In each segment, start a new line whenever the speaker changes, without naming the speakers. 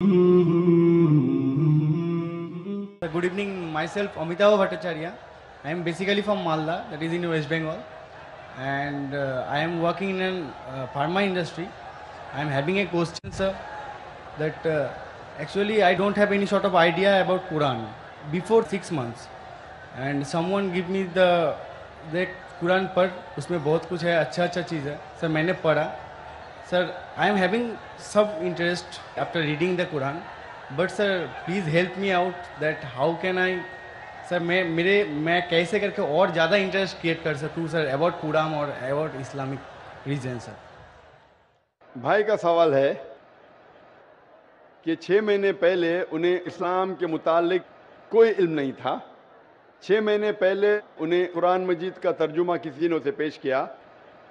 Good evening, myself Amitabh Bhattacharya. I am basically from Malda, that is in West Bengal, and I am working in an pharma industry. I am having a question, sir, that actually I don't have any sort of idea about Quran before 6 months, and someone give me the Quran पढ़ उसमें बहुत कुछ है अच्छा अच्छा चीज़ है sir मैंने पढ़ा सर आई एम हैविंग सब interest after reading the Quran but sir please help me out that how can I sir मैं कैसे करके और ज़्यादा इंटरेस्ट क्रिएट कर सकूँ सर अबाउट कुरान और अबाउट इस्लामिक रीजन सर।
भाई का सवाल है कि 6 महीने पहले उन्हें इस्लाम के मुतालिक कोई इल्म नहीं था। 6 महीने पहले उन्हें कुरान मजीद का तर्जुमा किसी ने उसे पेश किया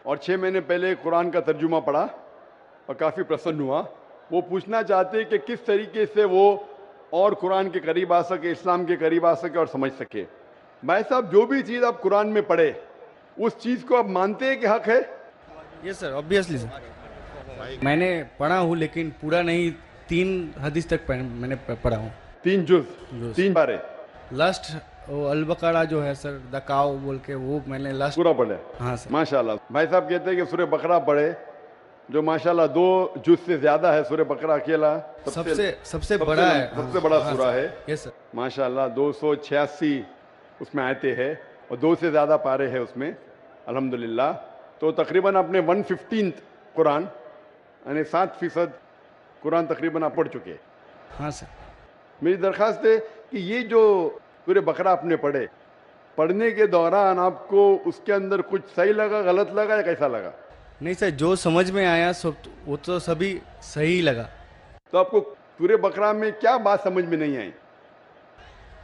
और 6 महीने पहले कुरान का तर्जुमा पढ़ा और काफ़ी प्रसन्न हुआ। वो पूछना चाहते कि किस तरीके से वो और कुरान के करीब आ सके, इस्लाम के करीब आ सके और समझ सके। भाई साहब, जो भी चीज़ आप कुरान में पढ़े उस चीज़ को आप मानते हैं कि हक है?
Yes sir, obviously sir. मैंने पढ़ा हूँ लेकिन पूरा नहीं, 3 हदीस तक मैंने पढ़ा हूँ।
3 जुज़ 3 पारे।
लास्ट वो अल बकरा जो है सर, द काव बोल के, वो मैंने लास्ट
पूरा पढ़े।
हाँ सर।
माशाल्लाह। भाई साहब कहते हैं कि सूरह बकरा पढ़े, जो माशाल्लाह 2 जुज़ से ज्यादा है। सूरह बकरा अकेला
सबसे बड़ा है,
सबसे बड़ा
हाँ
सूरा है।
Yes sir.
माशाल्लाह 286 उसमें आयतें हैं और 2 से ज्यादा पारे हैं उसमें, अल्हम्दुलिल्लाह। तो तकरीबन आपने 115th कुरान यानी 7% कुरान तकरीबन आप पढ़ चुके हैं।
हाँ सर।
मेरी दरख्वास्त है कि ये जो सूरह बकरा आपने पढ़े, पढ़ने के दौरान आपको उसके अंदर कुछ सही लगा, गलत लगा या कैसा लगा?
नहीं सर, जो समझ में आया सब वो तो सभी सही लगा।
तो आपको सूरह बकरा में क्या बात समझ में नहीं आई?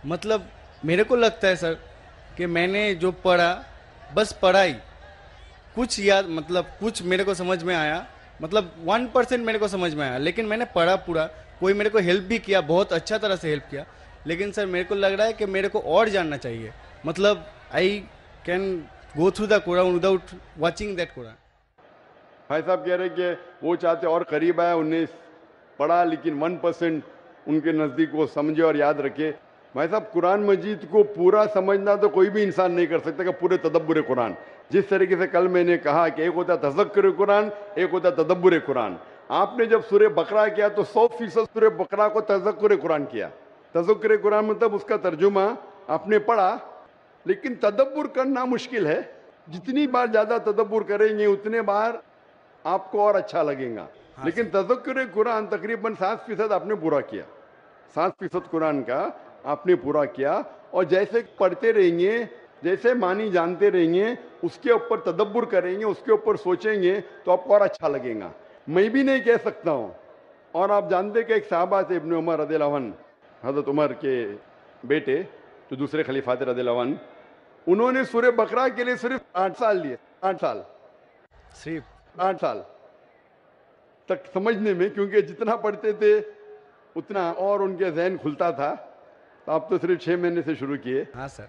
मतलब मेरे को लगता है सर कि मैंने जो पढ़ा बस पढ़ा ही, कुछ याद, मतलब कुछ मेरे को समझ में आया, मतलब 1% मेरे को समझ में आया, लेकिन मैंने पढ़ा पूरा। कोई मेरे को हेल्प भी किया, बहुत अच्छा तरह से हेल्प किया, लेकिन सर मेरे को लग रहा है कि मेरे को और जानना चाहिए। मतलब I can go through the Quran without watching that Quran.
भाई साहब कह रहे कि वो चाहते और करीब आए, उन्हें पढ़ा लेकिन 1% उनके नज़दीक वो समझे और याद रखे। भाई साहब, कुरान मजीद को पूरा समझना तो कोई भी इंसान नहीं कर सकता कि पूरे तदब्बुर कुरान। जिस तरीके से कल मैंने कहा कि एक होता है तज़क्कुर कुरान, एक होता है तदब्बुर कुरान। आपने जब सूरह बकरा किया तो 100% सूरह बकरा को तज़क्कुर कुरान किया। तज़क्कुर कुरान मतलब उसका तर्जुमा आपने पढ़ा, लेकिन तदब्बुर करना मुश्किल है। जितनी बार ज़्यादा तदब्बुर करेंगे उतने बार आपको और अच्छा लगेगा।
हाँ,
लेकिन तज़क्कुर कुरान तकरीबन 7% आपने पूरा किया। 7% कुरान का आपने पूरा किया, और जैसे पढ़ते रहेंगे, जैसे मानी जानते रहेंगे, उसके ऊपर तदब्बुर करेंगे, उसके ऊपर सोचेंगे तो आपको और अच्छा लगेगा। मैं भी नहीं कह सकता हूँ। और आप जानते कि एक साहबा थे इब्न उमर रज़ियल्लाहु अन्हु, हज़रत उमर के बेटे जो दूसरे खलीफा थे रज़ियल्लाहु अन्हु, उन्होंने सूरह बकरा के लिए सिर्फ 8 साल लिए। 8 साल, सिर्फ 8 साल तक समझने में, क्योंकि जितना पढ़ते थे उतना और उनके जहन खुलता था। तो आप तो सिर्फ 6 महीने से शुरू किए।
हाँ सर।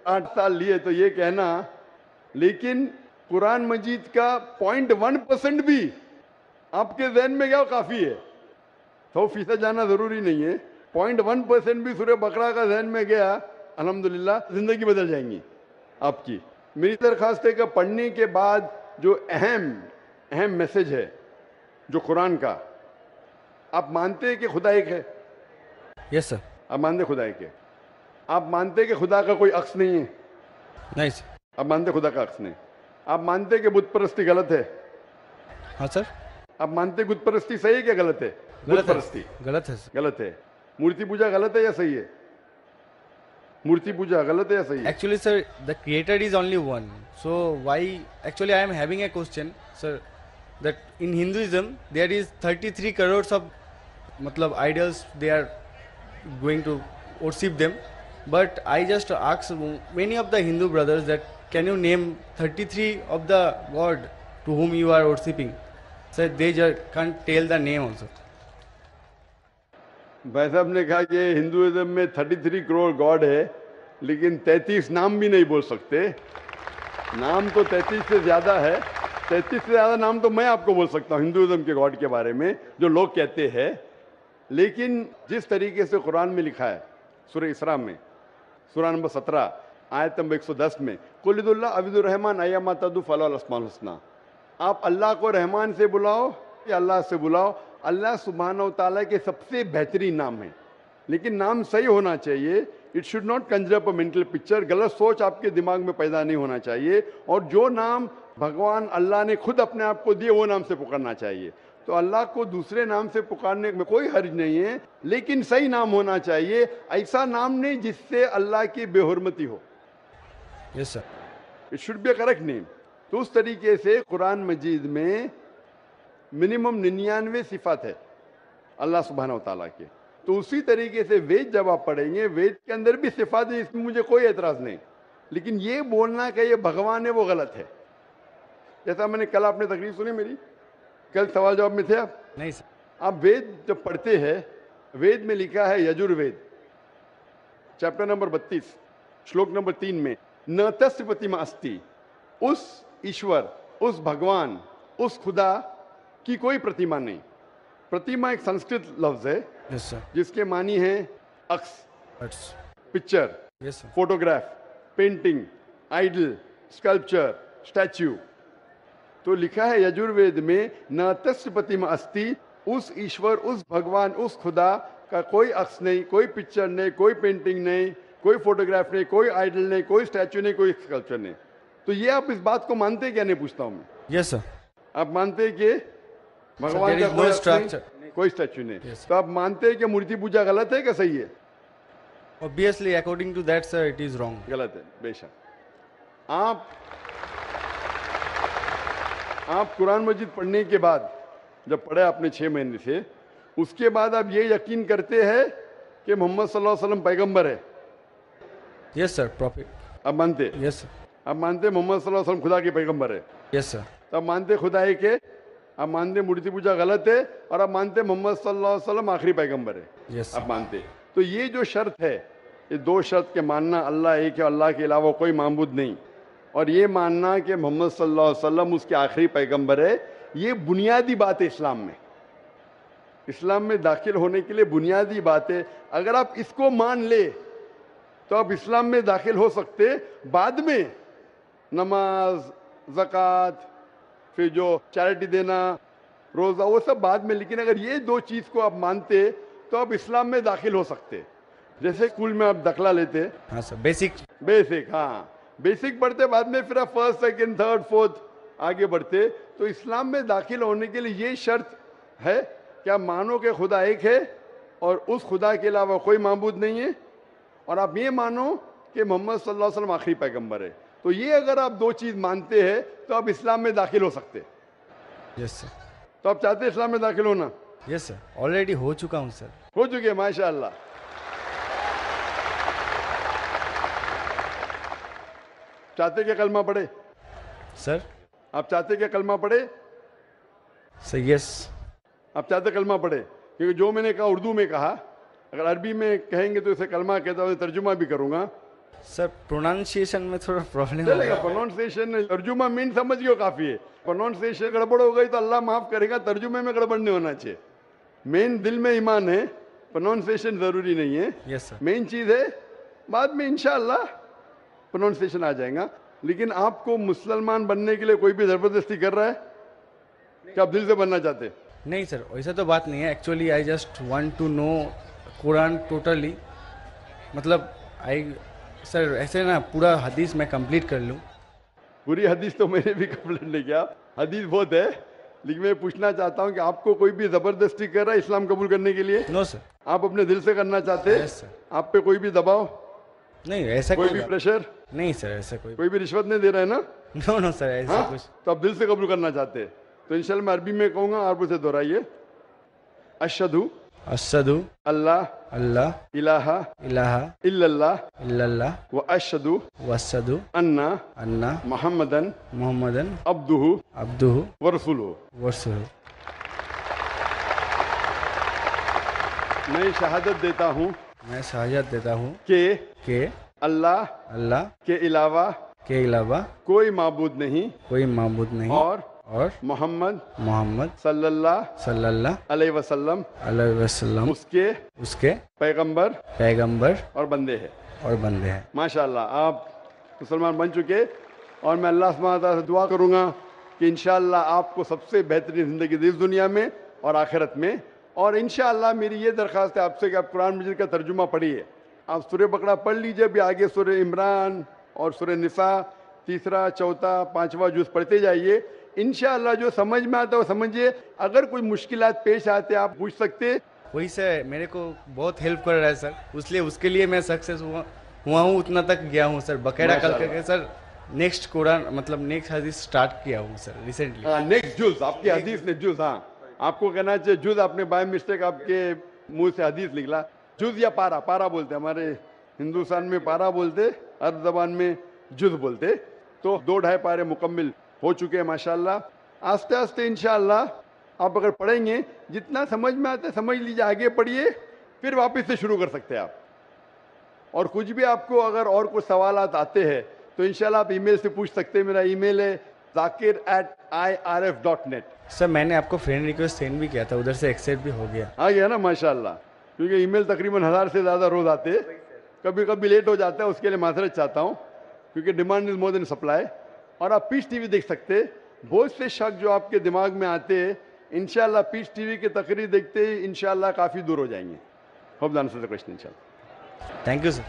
8 साल लिए, तो ये कहना, लेकिन कुरान मजीद का 0.1% भी आपके जहन में गया काफी है। 100% जाना जरूरी नहीं है। 0.1% भी सूरह बकरा का जहन में गया, अल्हम्दुलिल्लाह जिंदगी बदल जाएंगी आपकी। मेरी दरख्वास्त है कि पढ़ने के बाद जो अहम मैसेज है जो कुरान का, आप मानते हैं कि खुदा एक है?
Yes sir.
आप मानते खुदा एक है? आप मानते हैं कि खुदा का कोई अक्स नहीं है?
नहीं सर।
आप मानते खुदा का अक्स नहीं? आप मानते कि बुत परस्ती गलत है?
हाँ सर।
आप मानते बुत परस्ती सही है क्या गलत है? बुत परस्ती
गलत है सर।
गलत है। मूर्ति पूजा गलत है या सही है? मूर्ति पूजा गलत है या सही है?
Actually, sir, the creator is only one. So why? Actually, I am having a question, sir. That in Hinduism there is 33 crores of, matlab, idols. They are going to worship them. But I just ask many of the Hindu brothers that can you name 33 of the god to whom you are worshipping? Sir, they just can't tell the name also.
भाई साहब ने कहा कि Hinduism में 33 crore God है, लेकिन 33 नाम भी नहीं बोल सकते। नाम तो 33 से ज्यादा है। 33 से ज्यादा नाम तो मैं आपको बोल सकता हूँ हिंदुइज्म के गॉड के बारे में, जो लोग कहते हैं लेकिन जिस तरीके से कुरान में लिखा है, सूरह इसरा में, सूरह नंबर 17 आयत नंबर 110 में, कुलिदुल्लाह अबिदुर रहमान अय्यमा तदु फलाहुल अस्माउल हुस्ना, आप अल्लाह को रहमान से बुलाओ या अल्लाह से बुलाओ, अल्लाह सुब्हानहू ताला के सबसे बेहतरीन नाम है। लेकिन नाम सही होना चाहिए। It should not Kanjar up a mental picture, गलत सोच आपके दिमाग में पैदा नहीं होना चाहिए। और जो नाम भगवान अल्लाह ने खुद अपने आप को दिए वो नाम से पुकारना चाहिए। तो अल्लाह को दूसरे नाम से पुकारने में कोई हर्ज नहीं है, लेकिन सही नाम होना चाहिए। ऐसा नाम नहीं जिससे अल्लाह की बेहुरमती हो।
Yes sir.
It should be a correct name. तो उस तरीके से कुरान मजीद में मिनिमम 99 सिफात है अल्लाह सुब्हानहू तआला के। तो उसी तरीके से वेद जब आप पढ़ेंगे, वेद के अंदर भी सिफात है, इसमें मुझे कोई एतराज नहीं। लेकिन ये बोलना कि ये भगवान है वो गलत है। जैसा मैंने कल, आपने तकरीर सुनी मेरी, कल सवाल जवाब में थे आप?
नहीं सर।
आप वेद जब पढ़ते हैं, वेद में लिखा है यजुर्वेद चैप्टर नंबर 32 श्लोक नंबर 3 में, न तस्य प्रतिमा अस्ति, उस ईश्वर, उस भगवान, उस खुदा की कोई प्रतिमा नहीं। प्रतिमा एक संस्कृत लफ्ज है
यस सर।
जिसके मानी है अक्स, picture,
yes sir.
Photograph, painting, idol, sculpture, statue. तो लिखा है यजुर्वेद में, न तस्य प्रतिमा अस्ति, उस ईश्वर, उस भगवान, उस खुदा का कोई अक्स नहीं, कोई पिक्चर नहीं, कोई पेंटिंग नहीं, कोई फोटोग्राफ नहीं, कोई आइडल नहीं, कोई स्टैच्यू नहीं, कोई स्कल्पचर नहीं। तो ये आप इस बात को मानते क्या? नहीं पूछता हूं मैं।
Yes sir.
आप मानते कि भगवान
there
का
is
कोई
no
अक्स
structure.
नहीं, कोई स्टैच्यू नहीं?
Yes, sir.
तो आप मानते हैं कि मूर्ति पूजा गलत है क्या सही है?
Obviously, according to that, sir, it is wrong.
गलत है, बेशक। आप कुरान मजीद पढ़ने के बाद, जब पढ़े आपने 6 महीने से, उसके बाद आप ये यकीन करते हैं कि मोहम्मद सल्लल्लाहु अलैहि वसल्लम पैगंबर है?
Yes, sir. Prophet.
आप मानते?
Yes, sir.
आप मानते मोहम्मद सल्लल्लाहु अलैहि वसल्लम खुदा के पैगंबर है?
Yes, sir.
तो आप मानते खुदा है कि? आप मानते मूर्ति पूजा गलत है, और आप मानते मोहम्मद सल्लल्लाहु अलैहि वसल्लम आखिरी पैगंबर है?
Yes, sir.
आप मानते? तो ये जो शर्त है, ये 2 शर्त के मानना, अल्लाह एक है, अल्लाह के अलावा कोई माबूद नहीं, और ये मानना कि मोहम्मद सल्लल्लाहु अलैहि वसल्लम उसके आखिरी पैगंबर है, ये बुनियादी बात है इस्लाम में। इस्लाम में दाखिल होने के लिए बुनियादी बात है। अगर आप इसको मान ले तो आप इस्लाम में दाखिल हो सकते। बाद में नमाज, ज़कात, फिर जो चैरिटी देना, रोज़ा, वो सब बाद में। लेकिन अगर ये 2 चीज़ को आप मानते तो आप इस्लाम में दाखिल हो सकते। जैसे स्कूल में आप दाखिला लेते,
हाँ सर, बेसिक।
हाँ, बेसिक पढ़ते, बाद में फिर आप फर्स्ट, सेकंड, थर्ड, फोर्थ आगे बढ़ते। तो इस्लाम में दाखिल होने के लिए ये शर्त है कि आप मानो कि खुदा एक है और उस खुदा के अलावा कोई माबूद नहीं है, और आप ये मानो कि मोहम्मद सल्लल्लाहु अलैहि वसल्लम आखिरी पैगंबर है। तो ये अगर आप 2 चीज़ मानते हैं तो आप इस्लाम में दाखिल हो सकते।
Yes sir.
तो आप चाहते हैं इस्लाम में दाखिल होना?
यस सर, ऑलरेडी हो चुका हूँ सर।
हो चुके, माशाअल्लाह। चाहते क्या कलमा पढ़े?
सर।
आप चाहते क्या कलमा पढ़े?
Sir yes.
आप चाहते कलमा पढ़े? क्योंकि जो मैंने कहा उर्दू में कहा, अगर अरबी में कहेंगे तो इसे कलमा कहता हूँ, तर्जुमा भी करूंगा।
सर प्रोनाउंसिएशन में थोड़ा प्रॉब्लम
चलेगा, प्रोनाउंसिएशन, तर्जुमा मीन समझ गए काफी है। प्रोनाउंसिएशन गड़बड़ हो गई तो अल्लाह माफ करेगा, तर्जुमे में गड़बड़ नहीं होना चाहिए। मेन दिल में ईमान है, प्रोनाउंसिएशन जरूरी नहीं है।
Yes sir.
मेन चीज है, बाद में इंशाअल्लाह प्रोनाउंसिएशन आ जाएगा। लेकिन आपको मुसलमान बनने के लिए कोई भी जबरदस्ती कर रहा है कि आप दिल से बनना चाहते?
नहीं सर, वैसा तो बात नहीं है। Actually I just want to know Quran totally, मतलब आई सर ऐसे ना पूरा हदीस मैं कंप्लीट कर लूँ।
पूरी हदीस तो मैंने भी कंप्लीट नहीं किया, हदीस बहुत है। लेकिन मैं पूछना चाहता हूँ कि आपको कोई भी जबरदस्ती कर रहा है इस्लाम कबूल करने के लिए?
No sir.
आप अपने दिल से करना चाहते हैं?
Yes sir.
आप पे कोई भी दबाव
नहीं, ऐसा
कोई भी प्रेशर?
नहीं सर, ऐसा कोई
भी रिश्वत नहीं दे रहा है ना?
नो नो सर, ऐसा
हाँ?
कुछ।
तो आप दिल से कबूल करना चाहते हैं तो इंशाल्लाह मैं अरबी में कहूँगा, आप उसे दोहराइए। अशहदु
अशहदु
अल्लाह
अल्लाह
इलाहा
इलाहा
इल्लल्लाह
इल्लल्लाह
व अशहदु
वशहदु
अन्ना
अन्ना
मुहम्मदन
मुहम्मदन
अब्दुहु
अब्दुहु
व रसूलुहु।
वरसूलुहु।
मैं शहादत देता हूँ
मैं शहादत देता हूँ
कि अल्लाह
अल्लाह
के अलावा
के अलावा
कोई माबूद नहीं
कोई माबूद नहीं
और
और
मोहम्मद
मोहम्मद
सल्लल्लाहु
सल्लल्लाहु
अलैहि वसल्लम
अलैहि वसल्लम
उसके
उसके
पैगंबर
पैगंबर
और बंदे हैं।
और बंदे हैं।
माशाल्लाह आप मुसलमान बन चुके और मैं अल्लाह सुब्हानहू व तआला से दुआ करूंगा कि इंशाअल्लाह आपको सबसे बेहतरीन ज़िंदगी दी इस दुनिया में और आखिरत में। और इंशाअल्लाह मेरी ये दरख्वास्त है आपसे कि आप कुरान मजीद का तर्जुमा पढ़िए। आप सूरह बकरा पढ़ लीजिए, अभी आगे सूरह इमरान और सूरह निसा तीसरा चौथा पांचवा जुज़ पढ़ते जाइए। इंशाअल्लाह जो समझ में आता है वो समझिए। अगर कोई मुश्किलात पेश आते आप पूछ सकते।
वही सर मेरे को बहुत हेल्प कर रहा है सर, इसलिए उसके लिए मैं सक्सेस हुआ हूँ, उतना तक गया हूँ सर। बकायदा कल करके सर नेक्स्ट कुरान मतलब नेक्स्ट हदीस स्टार्ट किया हूँ सर रिसेंटली।
नेक्स्ट जुज़ आपकी हदीस ने जुज़, हाँ आपको कहना चाहिए जुज़, आपने बाय मिस्टेक आपके मुंह से हदीस निकला। जुज़ या पारा, पारा बोलते हमारे हिंदुस्तान में, पारा बोलते, अरब ज़बान में जुज़ बोलते। तो 2-2.5 पारे मुकम्मिल हो चुके हैं माशाल्लाह। आस्ते आस्ते इंशाअल्लाह आप अगर पढ़ेंगे जितना समझ में आता है समझ लीजिए, आगे पढ़िए, फिर वापस से शुरू कर सकते हैं आप। और कुछ भी आपको अगर और कुछ सवालात आते हैं तो इंशाल्लाह आप ईमेल से पूछ सकते हैं। मेरा ईमेल है zakir@irf.net।
सर मैंने आपको फ्रेंड रिक्वेस्ट सेंड भी किया था, उधर से एक्सेप्ट भी हो गया।
आ गया ना माशाल्लाह, क्योंकि ईमेल तकरीबन 1000 से ज़्यादा रोज़ आते हैं, कभी कभी लेट हो जाता है, उसके लिए माजरत चाहता हूँ, क्योंकि demand is more than supply. और आप पीस टीवी देख सकते हैं। बहुत से शक जो आपके दिमाग में आते हैं इंशाल्लाह पीस टीवी की तकरीर देखते ही इंशाल्लाह काफ़ी दूर हो जाएंगे। Hope the answer the question इंशाल्लाह।
Thank you sir.